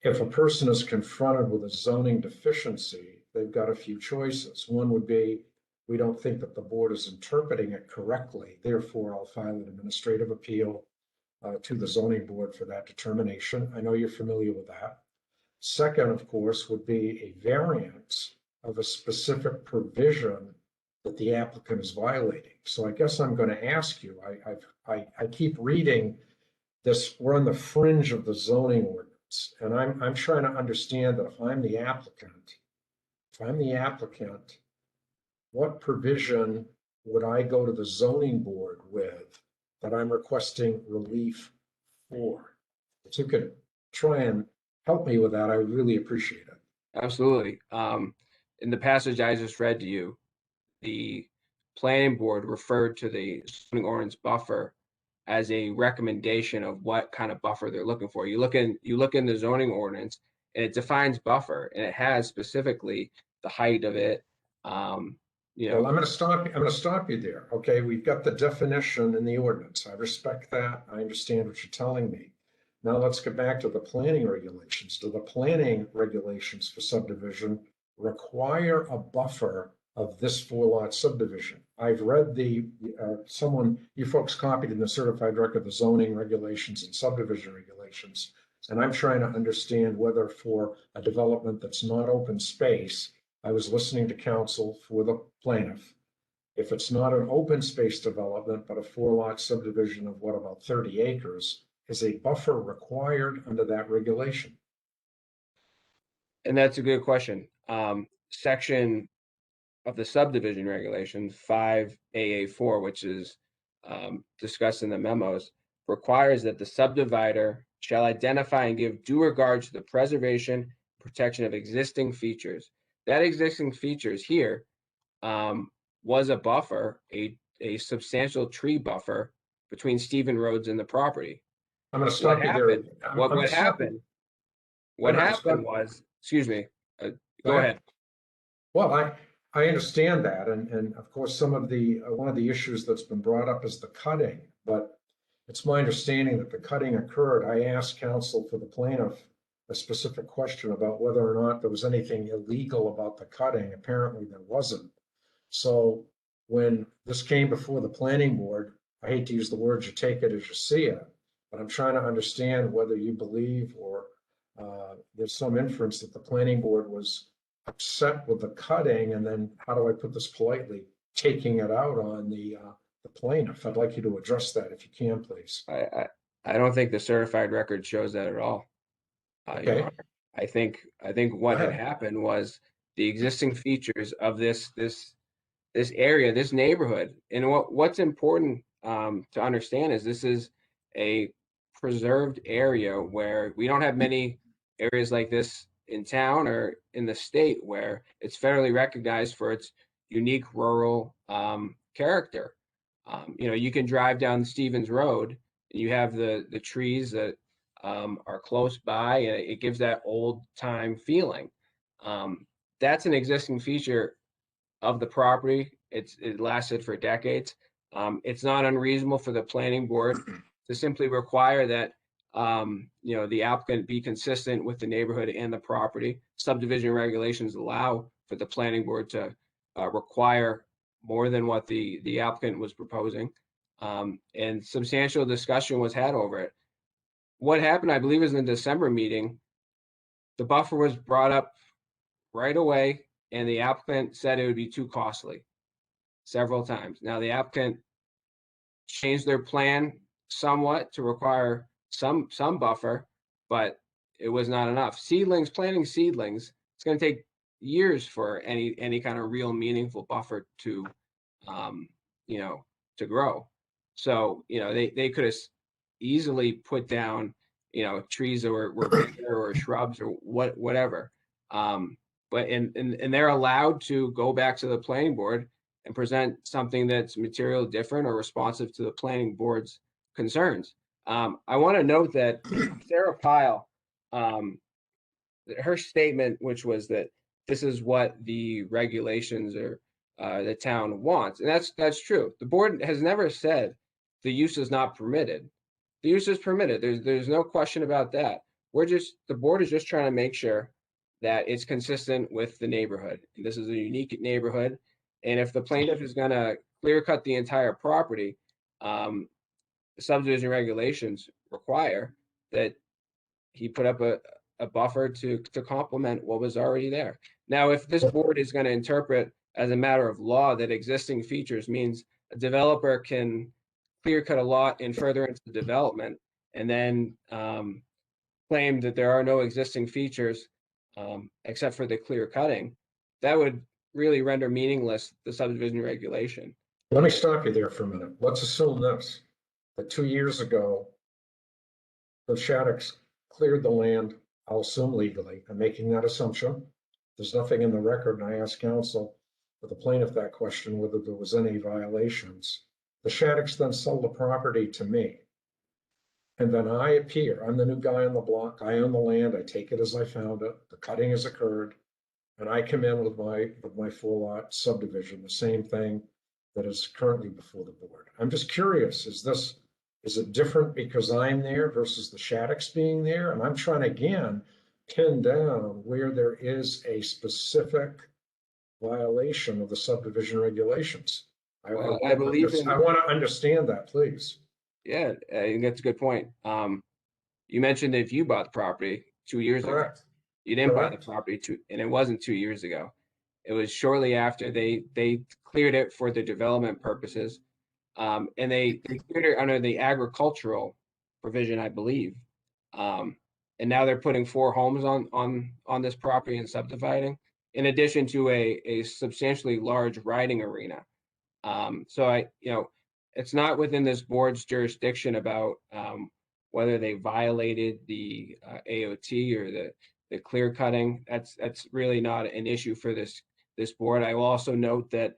If a person is confronted with a zoning deficiency, they've got a few choices. One would be, we don't think that the board is interpreting it correctly. Therefore, I'll file an administrative appeal to the zoning board for that determination. I know you're familiar with that. Second, of course, would be a variance of a specific provision that the applicant is violating. So I guess I'm going to ask you, I keep reading this, we're on the fringe of the zoning ordinance, and I'm trying to understand that if I'm the applicant, what provision would I go to the zoning board with that I'm requesting relief for? If you could try and help me with that, I would really appreciate it. Absolutely. In the passage I just read to you, the planning board referred to the zoning ordinance buffer as a recommendation of what kind of buffer they're looking for. You look in the zoning ordinance and it defines buffer and it has specifically the height of it. Well, I'm going to stop you there. Okay, we've got the definition in the ordinance. I respect that. I understand what you're telling me. Now let's get back to the planning regulations. Do the planning regulations for subdivision require a buffer of this 4-lot subdivision? I've read you folks copied in the certified record the zoning regulations and subdivision regulations, and I'm trying to understand whether for a development that's not open space, I was listening to counsel for the plaintiff. If it's not an open space development, but a 4-lot subdivision of what, about 30 acres, is a buffer required under that regulation? And that's a good question. Section of the subdivision regulation 5AA4, which is discussed in the memos, requires that the subdivider shall identify and give due regard to the preservation and protection of existing features. That existing features here was a buffer, a substantial tree buffer between Stephen Roads and the property. I'm going to stop you there. What happened was, excuse me, go ahead. Well, I understand that. And of course, one of the issues that's been brought up is the cutting, but it's my understanding that the cutting occurred. I asked counsel for the plaintiff a specific question about whether or not there was anything illegal about the cutting. Apparently there wasn't. So when this came before the planning board, I hate to use the words, you take it as you see it, but I'm trying to understand whether you believe or there's some inference that the planning board was upset with the cutting, and then, how do I put this politely, taking it out on the plaintiff. I'd like you to address that if you can, please. I don't think the certified record shows that at all. Your Okay. Honor. I think what Go had ahead. happened was the existing features of this area, this neighborhood, and what's important to understand is this is a preserved area where we don't have many areas like this in town or in the state where it's federally recognized for its unique rural character. You can drive down Stevens Road and you have the trees that are close by, and it gives that old time feeling. That's an existing feature of the property. It lasted for decades. It's not unreasonable for the planning board to simply require that the applicant be consistent with the neighborhood and the property. Subdivision regulations allow for the planning board to require more than what the applicant was proposing. And substantial discussion was had over it. What happened, I believe, is in the December meeting, the buffer was brought up right away, and the applicant said it would be too costly several times. Now, the applicant changed their plan somewhat to require some buffer, but it was not enough. Planting seedlings, it's going to take years for any kind of real meaningful buffer to to grow. So, they could have easily put down, trees that were bigger or shrubs or whatever. But they're allowed to go back to the planning board and present something that's material different or responsive to the planning board's concerns. I want to note that Sarah Pyle, her statement, which was that this is what the regulations or the town wants, and that's true. The board has never said the use is not permitted. The use is permitted. There's no question about that. The board is just trying to make sure that it's consistent with the neighborhood. And this is a unique neighborhood. And if the plaintiff is going to clear cut the entire property, the subdivision regulations require that he put up a buffer to complement what was already there. Now, if this board is going to interpret as a matter of law that existing features means a developer can clear cut a lot and further into the development and then claim that there are no existing features except for the clear cutting, that would really render meaningless the subdivision regulation. Let me stop you there for a minute. Let's assume this, that 2 years ago, the Shattocks cleared the land, I'll assume legally. I'm making that assumption. There's nothing in the record, and I asked counsel with the plaintiff that question, whether there was any violations. The Shattocks then sold the property to me. And then I appear, I'm the new guy on the block, I own the land, I take it as I found it, the cutting has occurred, and I come in with my full lot subdivision, the same thing that is currently before the board. I'm just curious, is it different because I'm there versus the Shattocks being there? And I'm trying to, again, pin down where there is a specific violation of the subdivision regulations. Well, I want to understand that, please. Yeah, I think that's a good point. You mentioned if you bought the property 2 years ago. Correct. You didn't buy the Correct. property and it wasn't 2 years ago. It was shortly after they cleared it for the development purposes. And they cleared it under the agricultural provision, I believe. And now they're putting 4 homes on this property and subdividing, in addition to a substantially large riding arena. So it's not within this board's jurisdiction about whether they violated the AOT or the clear cutting. That's really not an issue for this board. I will also note that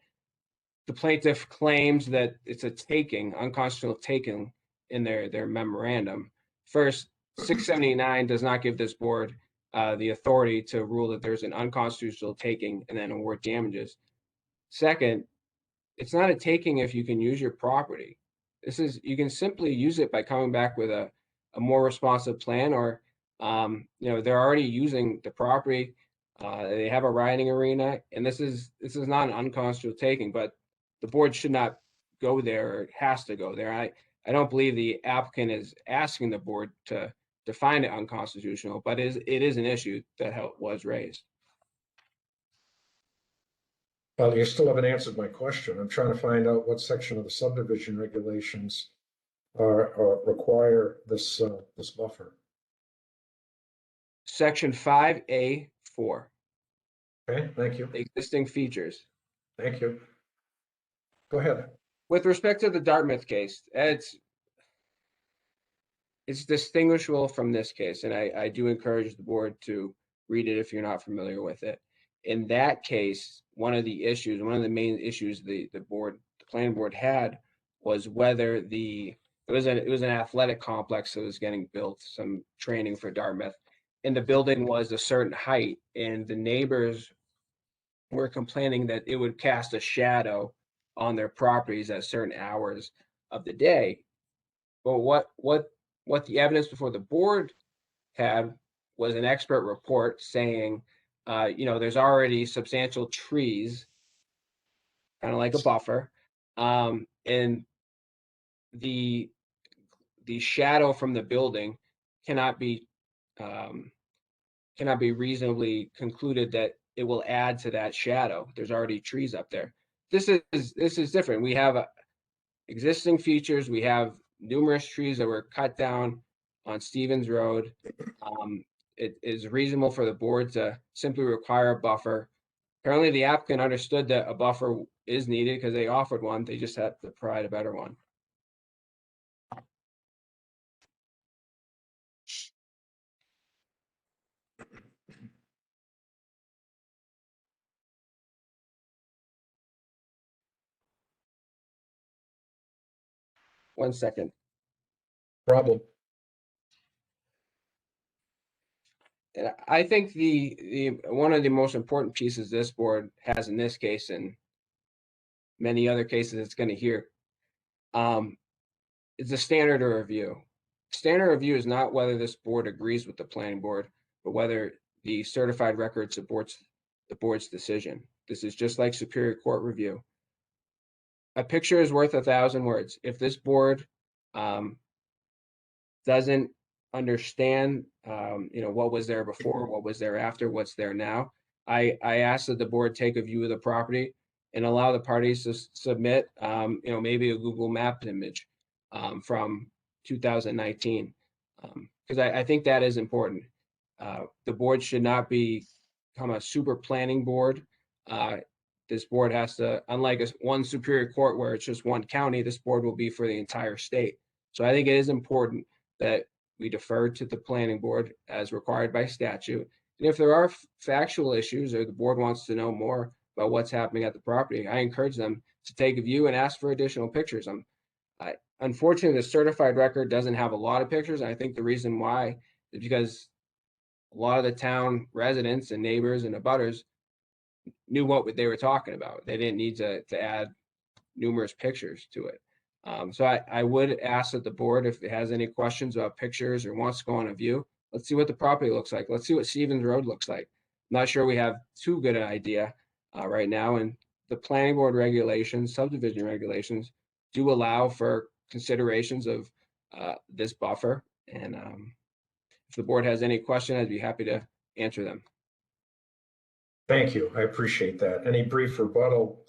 the plaintiff claims that it's a taking, unconstitutional taking in their memorandum. First, 679 does not give this board the authority to rule that there's an unconstitutional taking and then award damages. Second, it's not a taking if you can use your property. You can simply use it by coming back with a more responsive plan, or they're already using the property. They have a riding arena, and this is not an unconstitutional taking, but the board should not go there or has to go there. I don't believe the applicant is asking the board to define it unconstitutional, but it is an issue that was raised. Well, you still haven't answered my question. I'm trying to find out what section of the subdivision regulations require this buffer. Section 5A4, Okay, thank you. existing features. Thank you. Go ahead. With respect to the Dartmouth case, it's distinguishable from this case, and I do encourage the board to read it if you're not familiar with it. In that case, one of the main issues the planning board had was whether it was an athletic complex that was getting built, some training for Dartmouth, and the building was a certain height, and the neighbors were complaining that it would cast a shadow on their properties at certain hours of the day. But what the evidence before the board had was an expert report saying, there's already substantial trees, kind of like a buffer, and the shadow from the building cannot be reasonably concluded that it will add to that shadow. There's already trees up there. This is different. We have existing features. We have numerous trees that were cut down on Stevens Road. It is reasonable for the board to simply require a buffer. Apparently, the applicant understood that a buffer is needed because they offered one. They just had to provide a better one. One second. Problem. And I think the one of the most important pieces this board has in this case and many other cases it's going to hear is the standard of review. Standard of review is not whether this board agrees with the planning board, but whether the certified record supports the board's decision. This is just like Superior Court review. A picture is worth 1,000 words. If this board doesn't understand, what was there before, what was there after, what's there now, I ask that the board take a view of the property and allow the parties to submit, maybe a Google Map image from 2019, because I think that is important. The board should not become a super planning board. This board has to, unlike one Superior Court where it's just one county, this board will be for the entire state. So I think it is important that we defer to the planning board as required by statute. And if there are factual issues or the board wants to know more about what's happening at the property, I encourage them to take a view and ask for additional pictures. Unfortunately, the certified record doesn't have a lot of pictures. And I think the reason why is because a lot of the town residents and neighbors and abutters knew what they were talking about. They didn't need to add numerous pictures to it. So I would ask that the board, if it has any questions about pictures or wants to go on a view, let's see what the property looks like. Let's see what Stevens Road looks like. I'm not sure we have too good an idea right now. And the planning board regulations, subdivision regulations, do allow for considerations of this buffer. And if the board has any question, I'd be happy to answer them. Thank you. I appreciate that. Any brief rebuttal,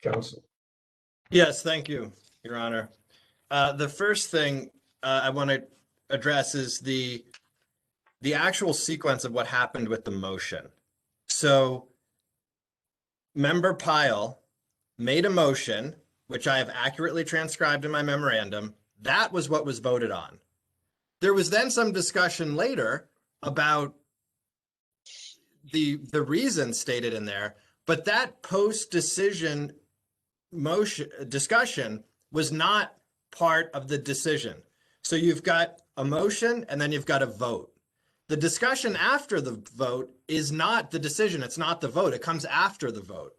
counsel? Yes, thank you, Your Honor. The first thing I want to address is the actual sequence of what happened with the motion. So Member Pyle made a motion, which I have accurately transcribed in my memorandum. That was what was voted on. There was then some discussion later about the reasons stated in there, but that post-decision motion discussion was not part of the decision. So you've got a motion and then you've got a vote. The discussion after the vote is not the decision. It's not the vote. It comes after the vote.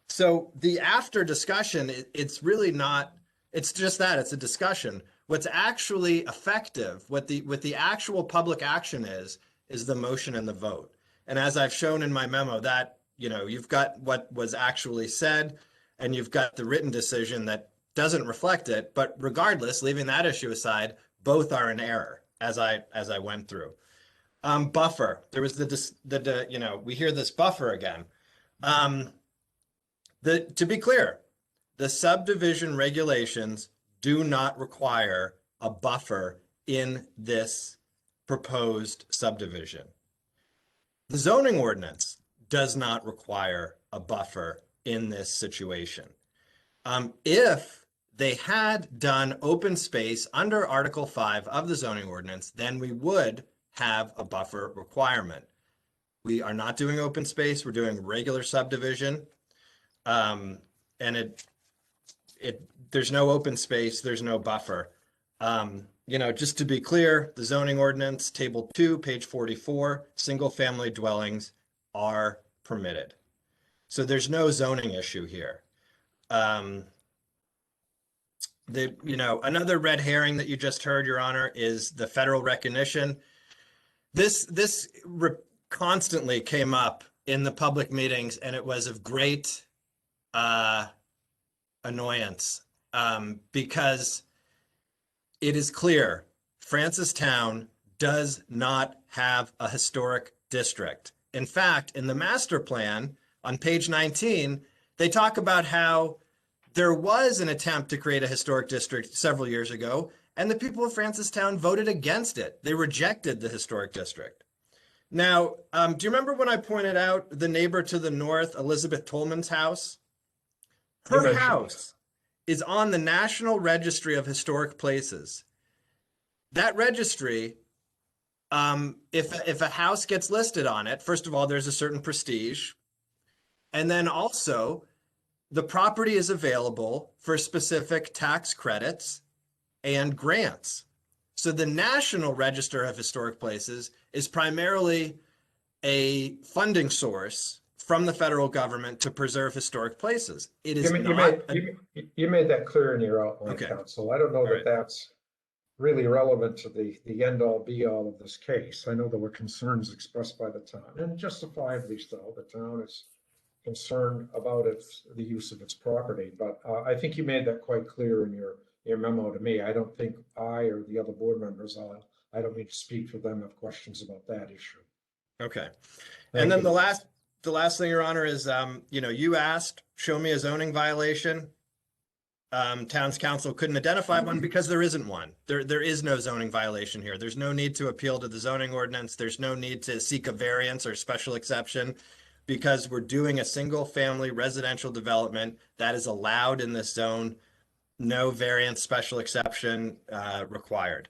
So the after discussion, it's really not, it's just that, it's a discussion. What's actually effective, what the actual public action is the motion and the vote. And as I've shown in my memo, that, you've got what was actually said, and you've got the written decision that doesn't reflect it. But regardless, leaving that issue aside, both are in error, as I went through. Buffer. There was we hear this buffer again. To be clear, the subdivision regulations do not require a buffer in this proposed subdivision. The zoning ordinance does not require a buffer in this situation. If they had done open space under Article 5 of the zoning ordinance, then we would have a buffer requirement. We are not doing open space, we're doing regular subdivision. And there's no open space, there's no buffer. Just to be clear, the zoning ordinance, table 2, page 44, single family dwellings are permitted. So there's no zoning issue here. Another red herring that you just heard, Your Honor, is the federal recognition. This constantly came up in the public meetings, and it was of great annoyance because it is clear Francestown does not have a historic district. In fact, in the master plan on page 19, they talk about how there was an attempt to create a historic district several years ago, and the people of Francestown voted against it. They rejected the historic district. Now, do you remember when I pointed out the neighbor to the north, Elizabeth Tolman's house? Her house is on the National Registry of Historic Places. That registry, if a house gets listed on it, first of all, there's a certain prestige. And then also, the property is available for specific tax credits and grants. So the National Register of Historic Places is primarily a funding source from the federal government to preserve historic places. It is you made that clear in your outline, Okay. counsel. I don't know All that right. that's really relevant to the end all be all of this case. I know there were concerns expressed by the town, and justifiably so. The town is concerned about the use of its property, but I think you made that quite clear in your memo to me. I don't think I or the other board members, I don't mean to speak for them, have questions about that issue. Okay. Thank And then you. the last thing, Your Honor, is, you asked, show me a zoning violation. Town's council couldn't identify one because there isn't one. There is no zoning violation here. There's no need to appeal to the zoning ordinance. There's no need to seek a variance or special exception because we're doing a single family residential development that is allowed in this zone. No variance, special exception required.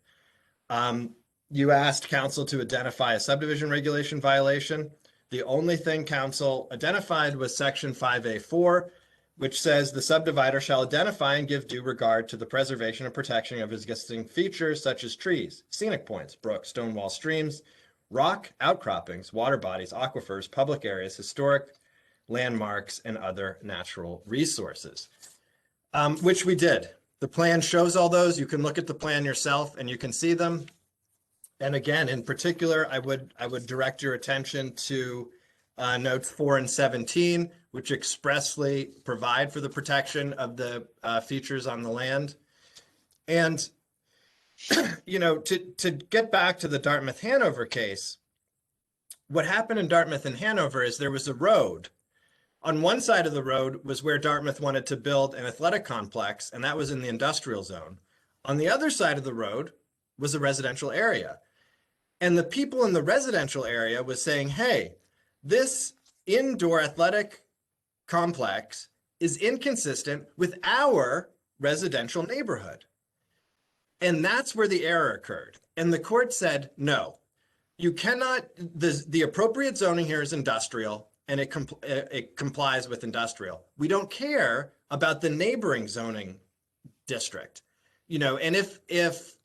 You asked council to identify a subdivision regulation violation. The only thing council identified was section 5A4, which says the subdivider shall identify and give due regard to the preservation and protection of existing features such as trees, scenic points, brooks, stone wall streams, rock outcroppings, water bodies, aquifers, public areas, historic landmarks, and other natural resources, which we did. The plan shows all those. You can look at the plan yourself and you can see them. And again, in particular, I would direct your attention to notes 4 and 17, which expressly provide for the protection of the features on the land. And, to get back to the Dartmouth-Hanover case, what happened in Dartmouth and Hanover is there was a road. On one side of the road was where Dartmouth wanted to build an athletic complex, and that was in the industrial zone. On the other side of the road was a residential area. And the people in the residential area was saying, hey, this indoor athletic complex is inconsistent with our residential neighborhood. And that's where the error occurred. And the court said, no, you cannot, the appropriate zoning here is industrial, and it complies with industrial. We don't care about the neighboring zoning district. And if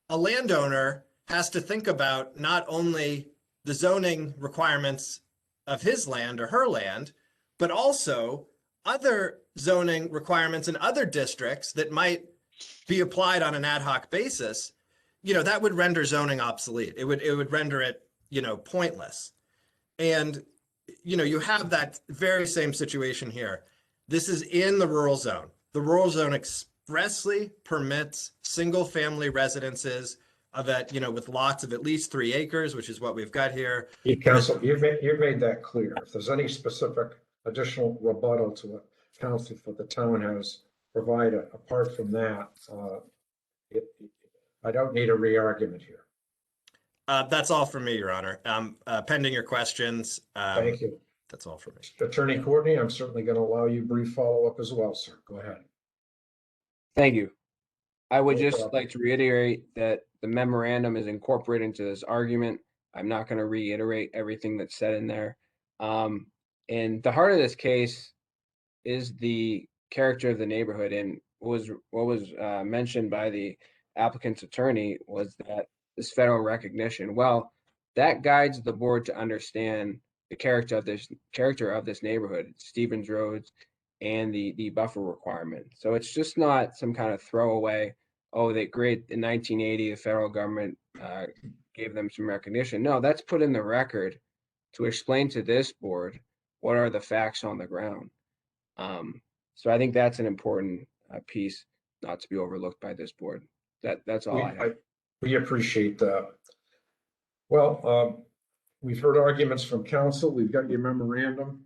a landowner has to think about not only the zoning requirements of his land or her land, but also other zoning requirements in other districts that might be applied on an ad hoc basis, that would render zoning obsolete. It would render it, pointless. And, you have that very same situation here. This is in the rural zone. The rural zone expressly permits single family residences of that, with lots of at least 3 acres, which is what we've got here. Council, you've made that clear. If there's any specific additional rebuttal to what council for the town has provided, apart from that, I don't need a re-argument here. That's all from me, Your Honor. Pending your questions. Thank you. That's all from me. Attorney Courtney, I'm certainly going to allow you brief follow-up as well, sir. Go ahead. Thank you. I would No just problem. like to reiterate that the memorandum is incorporated into this argument. I'm not going to reiterate everything that's said in there. And the heart of this case is the character of the neighborhood. And what was mentioned by the applicant's attorney was that this federal recognition. Well, that guides the board to understand the character of this neighborhood, Stevens Roads, and the buffer requirement. So it's just not some kind of throwaway. Oh, they great in 1980, the federal government gave them some recognition. No, that's put in the record to explain to this board what are the facts on the ground. So I think that's an important piece not to be overlooked by this board. That's all I have. We appreciate that. Well, we've heard arguments from counsel. We've got your memorandum.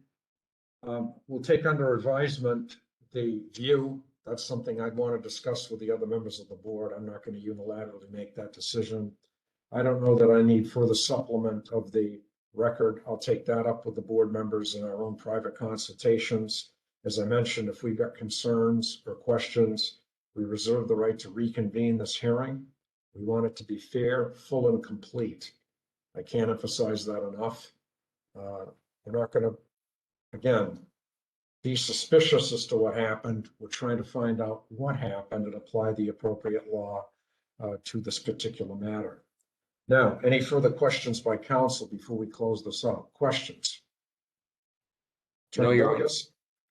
We'll take under advisement the view. That's something I'd want to discuss with the other members of the board. I'm not going to unilaterally make that decision. I don't know that I need further supplement of the record. I'll take that up with the board members in our own private consultations. As I mentioned, if we've got concerns or questions, we reserve the right to reconvene this hearing. We want it to be fair, full, and complete. I can't emphasize that enough. We're not going to, again, be suspicious as to what happened. We're trying to find out what happened and apply the appropriate law to this particular matter. Now, any further questions by counsel before we close this up? Questions? No, Your Honor.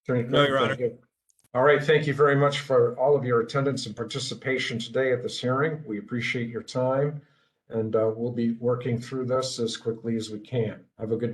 No, Your Honor. All right, thank you very much for all of your attendance and participation today at this hearing. We appreciate your time, and we'll be working through this as quickly as we can. Have a good